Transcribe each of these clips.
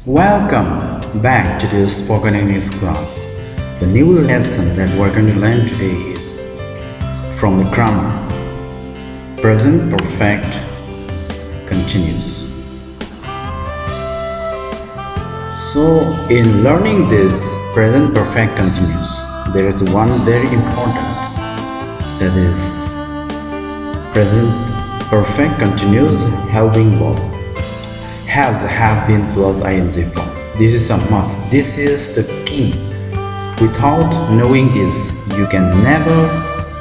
Welcome back to the spoken English class. The new lesson that we're going to learn today is from the grammar present perfect continuous. So, in learning this present perfect continuous, there is one very important, that is present perfect continuous helping verb has, have been plus ing form. This is a must. This is the key. Without knowing this, you can never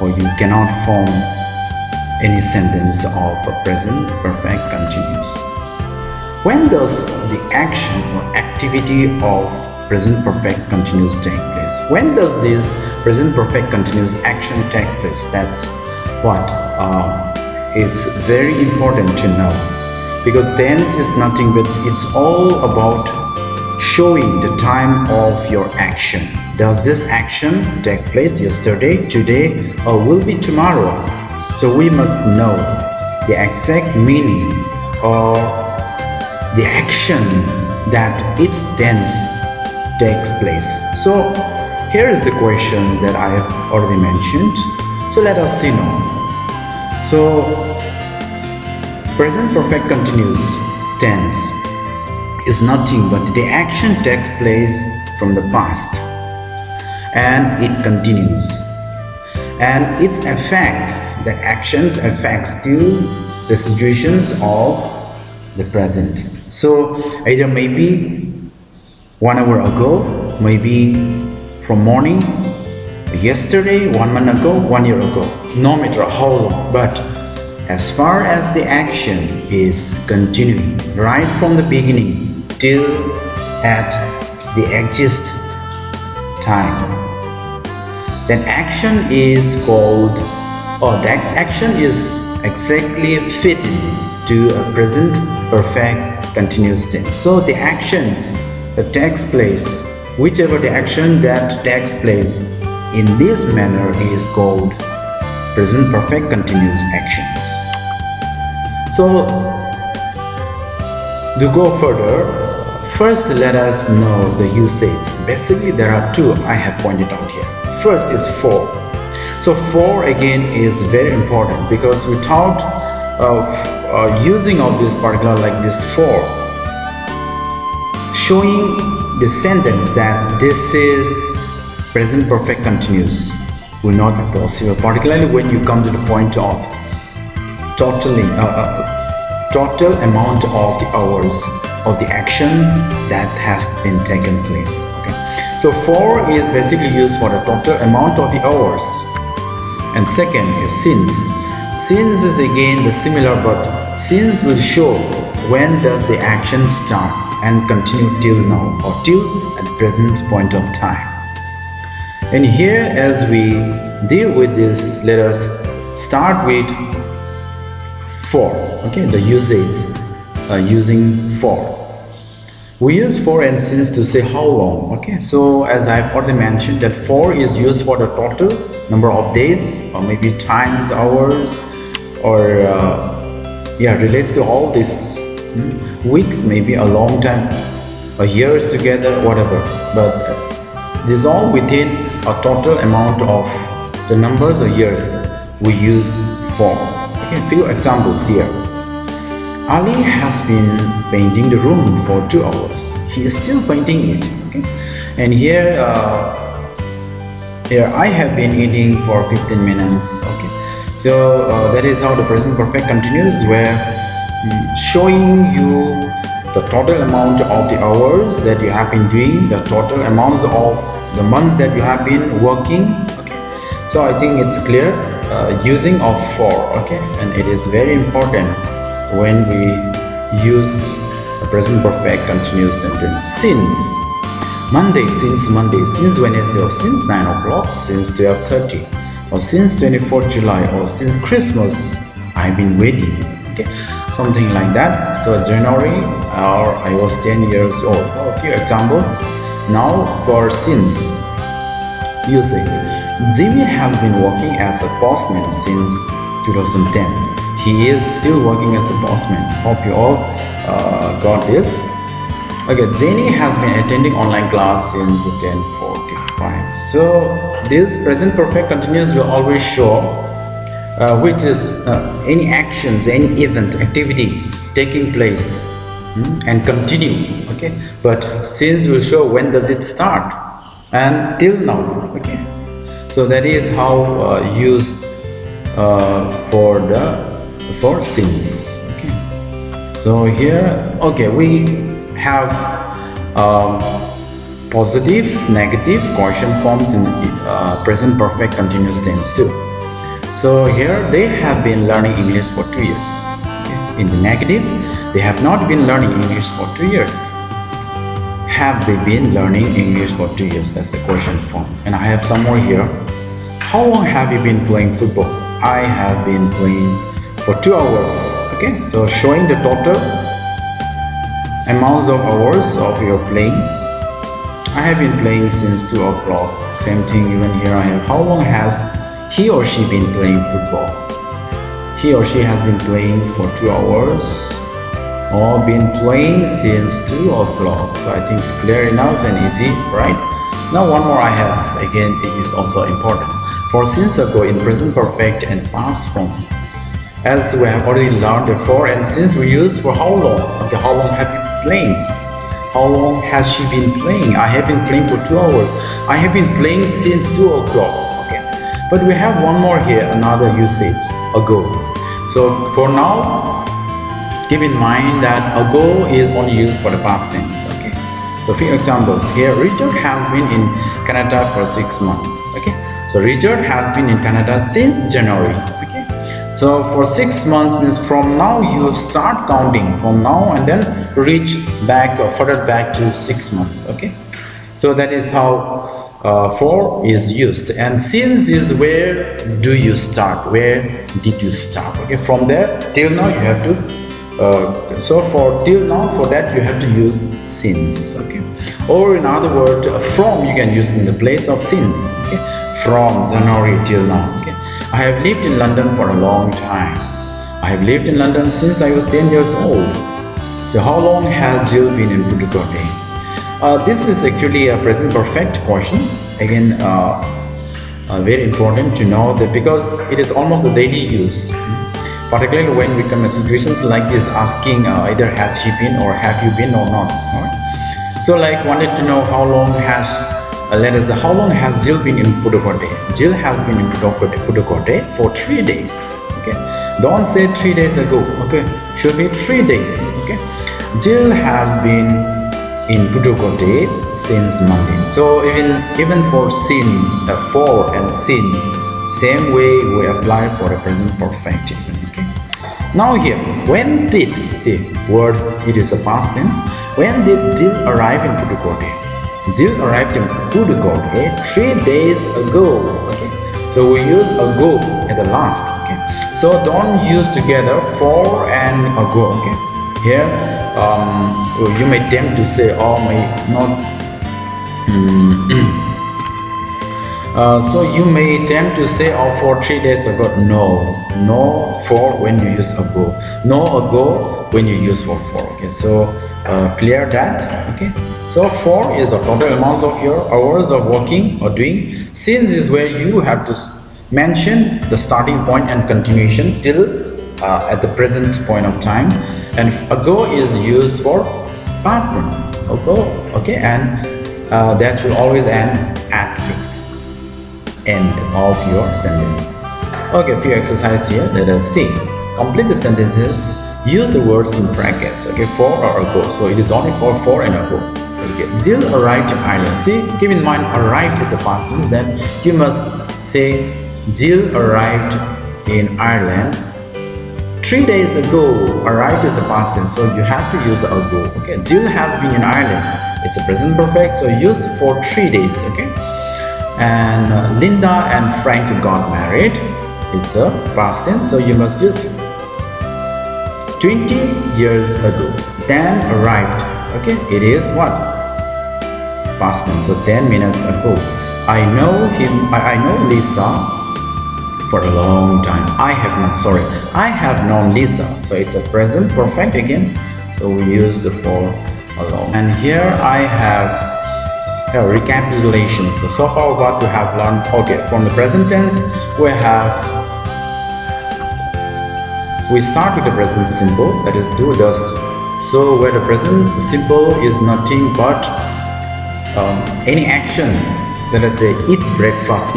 or you cannot form any sentence of a present perfect continuous. When does the action or activity of present perfect continuous take place? When does this present perfect continuous action take place? That's what it's very important to know, because tense is nothing but it's all about showing the time of your action. Does this action take place yesterday, today, or will be tomorrow? So we must know the exact meaning or the action that its tense takes place. So here is the questions that I have already mentioned. So let us see now. So present perfect continuous tense is nothing but the action takes place from the past and it continues, and it affects the actions affects still the situations of the present. So either maybe 1 hour ago, maybe from morning, yesterday, 1 month ago, 1 year ago, no matter how long, but as far as the action is continuing right from the beginning till at the exist time, then action is called, or that action is exactly fitted to a present perfect continuous tense. So the action that takes place, whichever the action that takes place in this manner is called present perfect continuous action. So to go further, first let us know the usage. Basically there are two I have pointed out here. First is for. So for again is very important, because without using of this particular like this for, showing the sentence that this is present perfect continuous will not be possible, particularly when you come to the point of total amount of the hours of the action that has been taken place. Okay, so for is basically used for the total amount of the hours, and second is since. Since is again the similar, but since will show when does the action start and continue till now or till at the present point of time. And here as we deal with this, let us start with for. Okay, the usage using for. We use for and since to say how long. Okay, so as I've already mentioned that for is used for the total number of days or maybe times, hours, or relates to all this weeks, maybe a long time, or years together, whatever, but this all within a total amount of the numbers or years we use for. Okay, few examples here. Ali has been painting the room for 2 hours. He is still painting it. Okay, and here I have been eating for 15 minutes. Okay, so that is how the present perfect continues, where showing you the total amount of the hours that you have been doing, the total amounts of the months that you have been working. Okay, so I think it's clear using of for. Okay, and it is very important when we use the present perfect continuous sentence. Since Monday, since Wednesday, or since 9 o'clock, since 12:30, or since 24th July, or since Christmas I've been waiting. Okay, something like that. So January, or I was 10 years old. A few examples now for since usage. Jimmy has been working as a postman since 2010. He is still working as a postman. Hope you all got this. Okay, Jenny has been attending online class since 10:45. So this present perfect continuous will always show which is any actions, any event, activity taking place and continue. Okay, but since will show when does it start and till now. Okay, so that is how use for since. Okay, so here okay we have positive, negative, question forms in present perfect continuous tense too. So here they have been learning English for 2 years. Okay. In the negative, they have not been learning English for 2 years. Have they been learning English for 2 years? That's the question form. And I have some more here. How long have you been playing football? I have been playing for 2 hours. Okay, so showing the total amounts of hours of your playing. I have been playing since 2 o'clock. Same thing even here I have. How long has he or she been playing football? He or she has been playing for 2 hours or been playing since 2 o'clock. So I think it's clear enough and easy, right? Now one more I have. Again, it is also important. For since ago in present perfect and past form. As we have already learned before, and since we use for how long? Okay, how long have you been playing? How long has she been playing? I have been playing for 2 hours. I have been playing since 2 o'clock. Okay, but we have one more here, another usage, ago. So for now, keep in mind that ago is only used for the past tense. Okay, so a few examples here. Richard has been in Canada for 6 months. Okay, so Richard has been in Canada since January. Okay, so for 6 months means from now you start counting from now and then reach back or further back to 6 months. Okay, so that is how for is used. And since is where do you start? Where did you start? Okay, from there till now you have to so for till now, for that you have to use since. Okay, or in other words, from you can use in the place of since. Okay, from January till now. Okay, I have lived in London for a long time. I have lived in London since I was 10 years old. So how long has Jill been in Pudukkottai? This is actually a present perfect questions. Again, very important to know that because it is almost a daily use. Particularly when we come in situations like this, asking either has she been or have you been or not. Right? So like wanted to know how long has let us say how long has Jill been in Pudukkottai? Jill has been in Pudukkottai for 3 days. Okay, don't say 3 days ago. Okay, should be 3 days. Okay, Jill has been in Pudukkottai since Monday. So even for since, for and since, same way we apply for a present perfect. Okay. Now here, when did the word it is a past tense? When did Jill arrive in Pudukkottai? Jill arrived in Pudukkottai 3 days ago. Okay, so we use ago at the last. Okay, so don't use together for and ago. Okay, here you may tempt to say or may not. So you may tempt to say oh for 3 days ago. No for when you use ago. No ago when you use for. Okay, so clear that. Okay, so for is the total amounts of your hours of working or doing. Since is where you have to mention the starting point and continuation till at the present point of time, and ago is used for past tense. Ago. Okay, and that should always end at the end of your sentence. Okay, a few exercises here. Let us see. Complete the sentences. Use the words in brackets. Okay, for or ago. So it is only for and ago. Okay. Jill arrived in Ireland. See, keep in mind arrived is a past tense. Then you must say Jill arrived in Ireland 3 days ago. Arrived is a past tense, so you have to use ago. Okay. Jill has been in Ireland. It's a present perfect, so use for 3 days. Okay. And Linda and Frank got married. It's a past tense, so you must use 20 years ago. Dan arrived. Okay, it is what? Past tense, so 10 minutes ago. I know him. I know Lisa for a long time. I have known Lisa. So it's a present perfect again. So we use for alone. And here I have a recapitulation. So far what we have learned. Okay, from the present tense we start with the present simple, that is do, does. So where the present simple is nothing but any action. Let us say eating breakfast.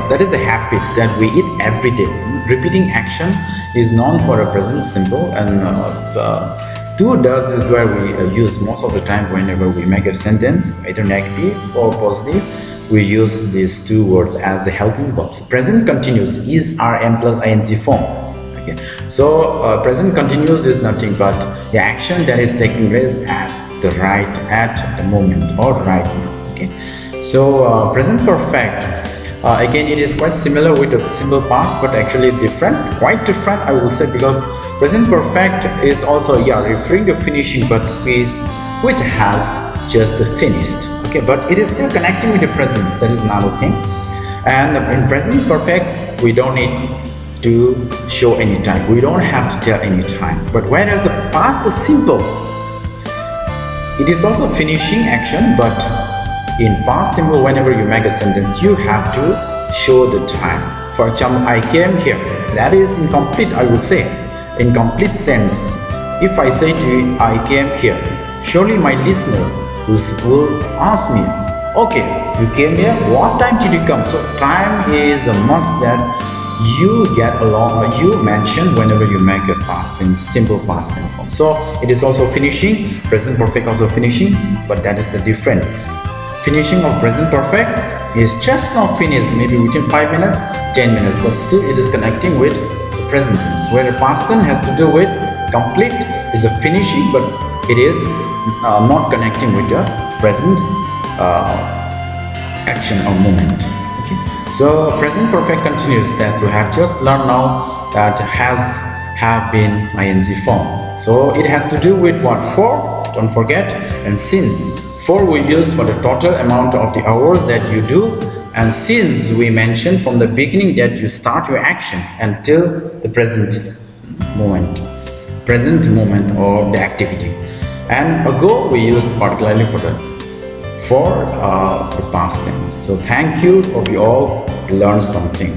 That is a habit that we eat every day. Repeating action is known for a present simple, and do, does is where we use most of the time whenever we make a sentence, either negative or positive. We use these two words as a helping verbs. Present continuous is rm plus ing form. Okay, so present continuous is nothing but the action that is taking place at the moment or right now. Okay, so present perfect, again it is quite similar with the simple past, but actually quite different I will say, because present perfect is also referring to finishing, but which has just finished. Okay, but it is still connecting with the present. That is another thing. And in present perfect we don't need to show any time, we don't have to tell any time. But whereas the past simple, it is also finishing action, but in past simple whenever you make a sentence you have to show the time. For example, I came here, that is incomplete, I would say. In complete sense, if I say to you I came here, surely my listener will ask me, okay, you came here, what time did you come? So time is a must that you get along, or you mention whenever you make a past tense, simple past tense form. So it is also finishing, present perfect also finishing, but that is the different. Finishing of present perfect is just not finished, maybe within 5 minutes, 10 minutes, but still it is connecting with the present tense. Where the past tense has to do with complete is a finishing, but it is not connecting with the present action or moment. Okay, so present perfect continuous tense we have just learned now that has, have been, ing form. So it has to do with what? For, don't forget, and since. For we use for the total amount of the hours that you do, and since we mentioned from the beginning that you start your action until the present moment or the activity. And ago we used particularly for the past tense. So thank you, hope you all learned something.